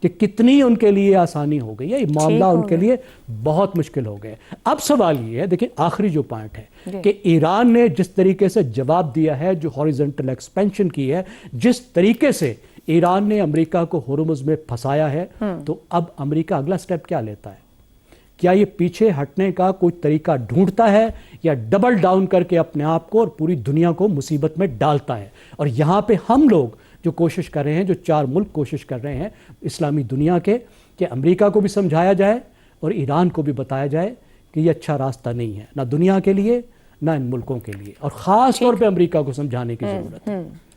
कि कितनी उनके लिए आसानी हो गई है, ये मामला उनके लिए बहुत मुश्किल हो गया। अब सवाल ये है, देखिए आखिरी जो पॉइंट है कि ईरान ने जिस तरीके से जवाब दिया है, जो हॉरिजॉन्टल एक्सपेंशन की है, जिस तरीके से ईरान ने अमेरिका को होर्मुज़ में फंसाया है, तो अब अमेरिका अगला स्टेप क्या लेता है? क्या ये पीछे हटने का कोई तरीका ढूंढता है या डबल डाउन करके अपने आप को और पूरी दुनिया को मुसीबत में डालता है? और यहाँ पे हम लोग जो कोशिश कर रहे हैं, जो 4 मुल्क कोशिश कर रहे हैं इस्लामी दुनिया के, कि अमेरिका को भी समझाया जाए और ईरान को भी बताया जाए कि ये अच्छा रास्ता नहीं है, ना दुनिया के लिए ना इन मुल्कों के लिए, और ख़ास तौर पे अमेरिका को समझाने की ज़रूरत है।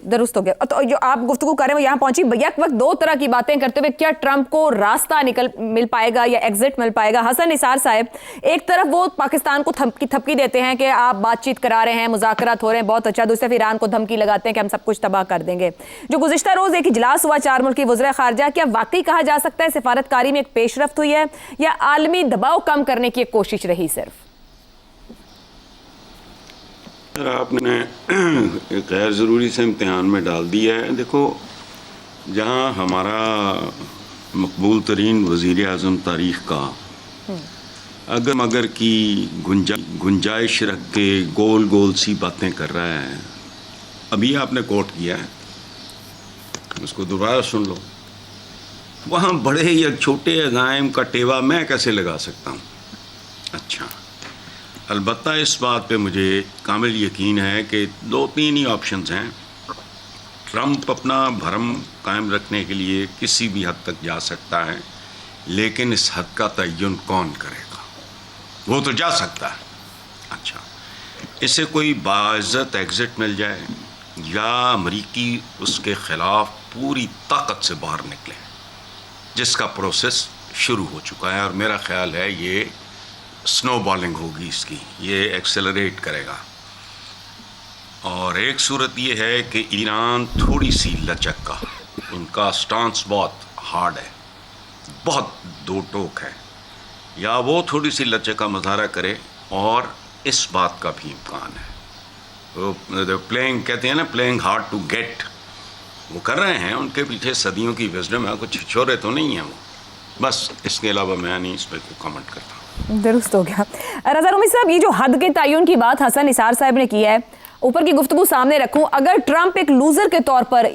दुरुस्त हो गया। तो जो आप गुफ्तगू कर रहे हैं यहाँ पहुंची एक वक्त 2 तरह की बातें करते हुए, क्या ट्रंप को रास्ता मिल पाएगा या एग्जिट मिल पाएगा? हसन निसार साहब, एक तरफ वो पाकिस्तान को थपकी देते हैं कि आप बातचीत करा रहे हैं, मुज़ाकरात हो रहे हैं, बहुत अच्छा, दूसरी तरफ ईरान को धमकी लगाते हैं कि हम सब कुछ तबाह कर देंगे। जो गुज़िश्ता रोज़ एक इजलास हुआ 4 मुल्क की वज़ीर ख़ारजा, क्या वाकई कहा जा सकता है सिफारतकारी में एक पेशरफ्त हुई है या आलमी दबाव कम करने की एक कोशिश रही सिर्फ? आपने गैर ज़रूरी से इम्तिहान में डाल दिया है। देखो, जहाँ हमारा मकबूल तरीन वज़ीर आज़म तारीख़ का अगर मगर की गुंजाइश रख के गोल गोल सी बातें कर रहा है, अभी आपने कोट किया है, उसको दोबारा सुन लो। वहाँ बड़े या छोटे अज़ाइम का टेवा मैं कैसे लगा सकता हूँ? अच्छा, अलबत्ता इस बात पे मुझे कामिल यकीन है कि 2-3 ही ऑप्शंस हैं। ट्रंप अपना भरम कायम रखने के लिए किसी भी हद तक जा सकता है, लेकिन इस हद का तयन कौन करेगा? वो तो जा सकता है। अच्छा, इसे कोई बाइज़्ज़त एग्ज़िट मिल जाए या अमरीकी उसके ख़िलाफ़ पूरी ताकत से बाहर निकले, जिसका प्रोसेस शुरू हो चुका है, और मेरा ख़्याल है ये स्नोबॉलिंग होगी इसकी, ये एक्सेलरेट करेगा। और एक सूरत ये है कि ईरान थोड़ी सी लचक का, उनका स्टांस बहुत हार्ड है, बहुत दो टोक है, या वो थोड़ी सी लचक का मुजाहरा करे, और इस बात का भी इम्कान है। वो प्लेइंग कहते हैं ना, प्लेइंग हार्ड टू गेट, वो कर रहे हैं। उनके पीछे सदियों की विजडम है, कुछ छोरे तो नहीं है वो। बस इसके अलावा मैं नहीं इस पर कोई कमेंट करता। दुरुस्त हो गया। रज़ा रूमी साहब, ये जो हद के तयन की बात हसन निसार साहब ने की है, ऊपर की गुफ्तगू सामने रखूं, अगर ट्रंप एक लूजर के तौर पर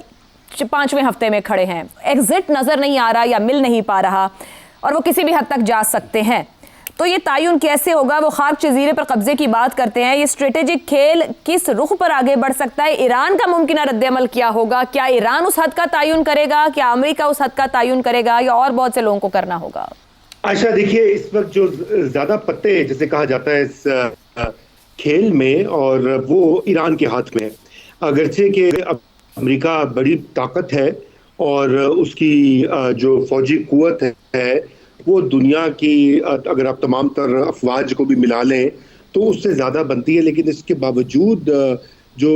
5वें हफ्ते में खड़े हैं, एग्जिट नजर नहीं आ रहा या मिल नहीं पा रहा, और वो किसी भी हद तक जा सकते हैं, तो ये तयन कैसे होगा? वो खाक जजीरे पर कब्जे की बात करते हैं, ये स्ट्रेटेजिक खेल किस रुख पर आगे बढ़ सकता है? ईरान का मुमकिन रद्द-ए-अमल क्या होगा? क्या ईरान उस हद का तयन करेगा? क्या अमेरिका उस हद का तयन करेगा, या और बहुत से लोगों को करना होगा? अच्छा, देखिए, इस वक्त जो ज्यादा पत्ते जैसे कहा जाता है इस खेल में, और वो ईरान के हाथ में है। अगरचे कि अमेरिका बड़ी ताकत है और उसकी जो फौजी कुव्वत है वो दुनिया की, अगर आप तमाम तर अफवाज को भी मिला लें तो उससे ज़्यादा बनती है, लेकिन इसके बावजूद जो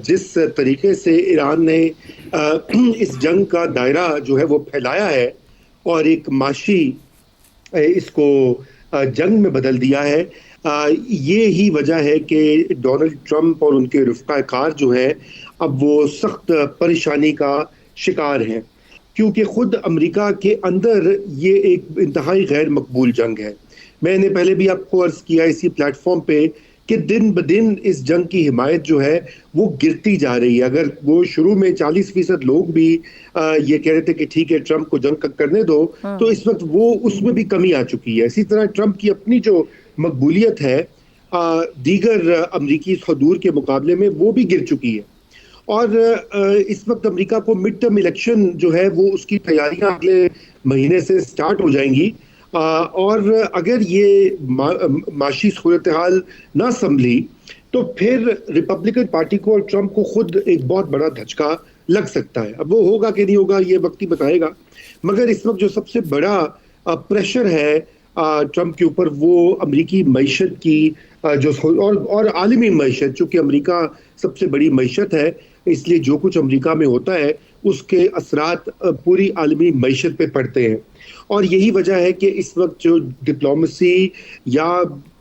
जिस तरीके से ईरान ने इस जंग का दायरा जो है वो फैलाया है और एक माशी इसको जंग में बदल दिया है, ये ही वजह है कि डोनाल्ड ट्रंप और उनके रफ़्क़ा-ए-कार जो है अब वो सख्त परेशानी का शिकार हैं, क्योंकि ख़ुद अमेरिका के अंदर ये एक इंतहाई गैर मकबूल जंग है। मैंने पहले भी आपको अर्ज़ किया इसी प्लेटफॉर्म पे कि दिन ब दिन इस जंग की हिमायत जो है वो गिरती जा रही है। अगर वो शुरू में 40% लोग भी ये कह रहे थे कि ठीक है ट्रंप को जंग करने दो, तो इस वक्त वो उसमें भी कमी आ चुकी है। इसी तरह ट्रंप की अपनी जो मकबूलियत है दीगर अमरीकी हदूर के मुकाबले में वो भी गिर चुकी है। और इस वक्त अमेरिका को मिड टर्म इलेक्शन जो है वो उसकी तैयारियां अगले महीने से स्टार्ट हो जाएंगी, और अगर ये माशी सूरत हाल ना संभली तो फिर रिपब्लिकन पार्टी को और ट्रंप को खुद एक बहुत बड़ा धचका लग सकता है। अब वो होगा कि नहीं होगा ये वक्त ही बताएगा, मगर इस वक्त जो सबसे बड़ा प्रेशर है ट्रंप के ऊपर वो अमेरिकी मईशत की जो और आलमी मईशत, चूँकि अमेरिका सबसे बड़ी मईशत है इसलिए जो कुछ अमेरिका में होता है उसके असरात पूरी आलमी मईशत पे पड़ते हैं। और यही वजह है कि इस वक्त जो डिप्लोमेसी या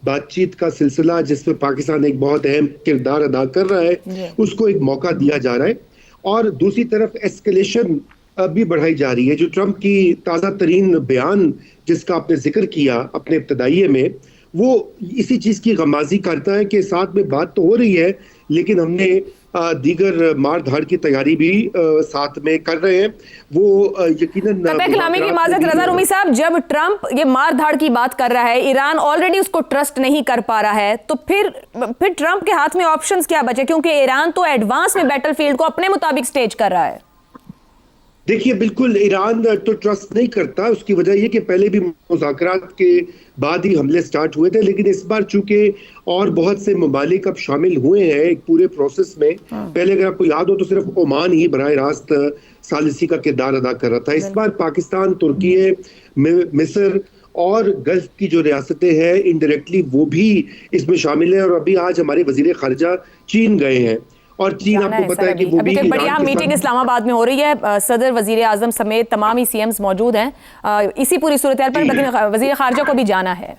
बातचीत का सिलसिला जिसमें पाकिस्तान एक बहुत अहम किरदार अदा कर रहा है उसको एक मौका दिया जा रहा है, और दूसरी तरफ एस्केलेशन भी बढ़ाई जा रही है। जो ट्रंप की ताज़ा तरीन बयान जिसका आपने जिक्र किया अपने इब्तदाइये में, वो इसी चीज़ की गमाजी करता है कि साथ में बात तो हो रही है, लेकिन हमने दीगर मार धाड़ की तैयारी भी साथ में कर रहे हैं। वो यकीनन कलामी की माजरत रजा रूमी साहब, जब ट्रंप ये मार धाड़ की बात कर रहा है, ईरान ऑलरेडी उसको ट्रस्ट नहीं कर पा रहा है, तो फिर ट्रंप के हाथ में ऑप्शंस क्या बचे, क्योंकि ईरान तो एडवांस में बैटलफील्ड को अपने मुताबिक स्टेज कर रहा है। देखिए, बिल्कुल ईरान तो ट्रस्ट नहीं करता। उसकी वजह यह कि पहले भी मुज़ाकरात के बाद ही हमले स्टार्ट हुए थे, लेकिन इस बार चूंकि और बहुत से ममालिक अब शामिल हुए हैं एक पूरे प्रोसेस में। पहले अगर आपको याद हो तो सिर्फ ओमान ही बराह रास्त सालिसी का किरदार अदा कर रहा था। इस बार पाकिस्तान, तुर्की, मिस्र और गल्फ की जो रियासतें हैं इनडायरेक्टली वो भी इसमें शामिल है। और अभी आज हमारे वजीर खारजा चीन गए हैं, और चीन आपको पता है कि वो भी एक बड़ी अहम मीटिंग इस्लामाबाद में हो रही है। सदर, वजीर आजम समेत तमाम ही सीएम्स मौजूद हैं। इसी पूरी सूरत हाल पर वजीर खारजा को भी जाना है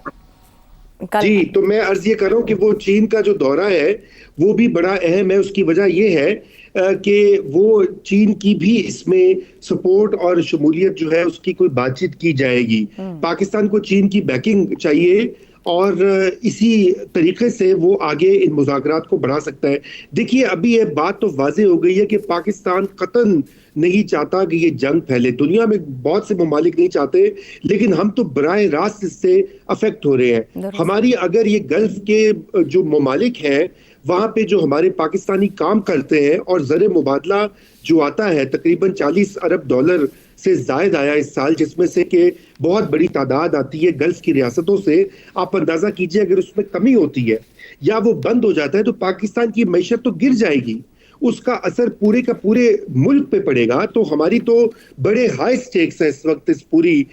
जी। तो मैं अर्ज ये कर रहा हूँ कि वो चीन का जो दौरा है वो भी बड़ा अहम है। उसकी वजह यह है कि वो चीन की भी इसमें सपोर्ट और शमूलियत जो है उसकी कोई बातचीत की जाएगी। पाकिस्तान को चीन की बैकिंग चाहिए, और इसी तरीके से वो आगे इन मुज़ाकरात को बढ़ा सकता है। देखिए, अभी ये बात तो वाज़े हो गई है कि पाकिस्तान कतन नहीं चाहता कि ये जंग फैले। दुनिया में बहुत से ममालिक नहीं चाहते, लेकिन हम तो बराह रास्त इससे अफेक्ट हो रहे हैं। हमारी अगर ये गल्फ के जो ममालिक हैं वहाँ पे जो हमारे पाकिस्तानी काम करते हैं, और ज़र मुबादला जो आता है तकरीबन 40 अरब डॉलर से जायद आया इस साल, जिसमें से कि बहुत बड़ी तादाद आती है गल्फ की रियासतों से। आप अंदाजा कीजिए अगर उसमें कमी होती है या वो बंद हो जाता है तो पाकिस्तान की मैशत तो गिर जाएगी, उसका असर पूरे का पूरे मुल्क पे पड़ेगा। तो हमारी तो बड़े हाई स्टेक्स है इस वक्त इस पूरी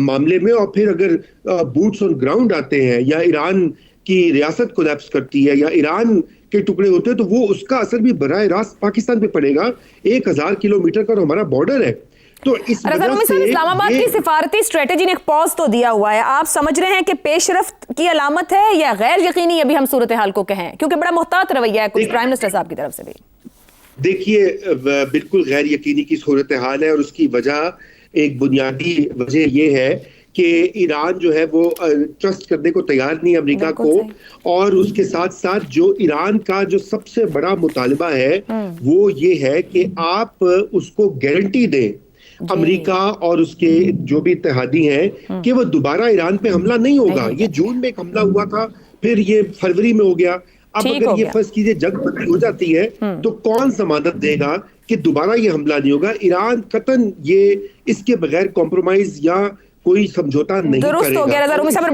मामले में। और फिर अगर बूट्स ऑन ग्राउंड आते हैं या ईरान की रियासत कोलैप्स करती है या ईरान के टुकड़े होते हैं, तो वो उसका असर भी बराह रास्त पाकिस्तान पे पड़ेगा। 1000 किलोमीटर का हमारा बॉर्डर है। तो इस वजह से इस्लामाबाद की सिफारती स्ट्रेटेजी ने एक पॉज तो दिया हुआ है। आप समझ रहे हैं कि पेशरफ्त की अलामत है या गैर यकीनी अभी हम सूरत हाल को कहें, क्योंकि बड़ा मुहतात रवैया है कुछ प्राइम मिनिस्टर साहब की तरफ से भी। देखिए, बिल्कुल गैर यकीनी की सूरत हाल है, और उसकी वजह, एक बुनियादी वजह यह है कि ईरान जो है वो ट्रस्ट करने को तैयार नहीं अमेरिका को। और उसके साथ साथ जो ईरान का जो सबसे बड़ा मुतालबा है वो ये है कि आप उसको गारंटी दें, अमेरिका और उसके जो भी इत्तेहादी हैं, कि वो दोबारा ईरान पे हमला नहीं होगा। ये जून में एक हमला हुआ था, फिर ये फरवरी में हो गया। अब अगर ये फर्ज कीजिए जंग बंदी हो जाती है तो कौन जमानत देगा कि दोबारा ये हमला नहीं होगा। ईरान कतन ये इसके बगैर कॉम्प्रोमाइज या कोई समझौता नहीं करेगा।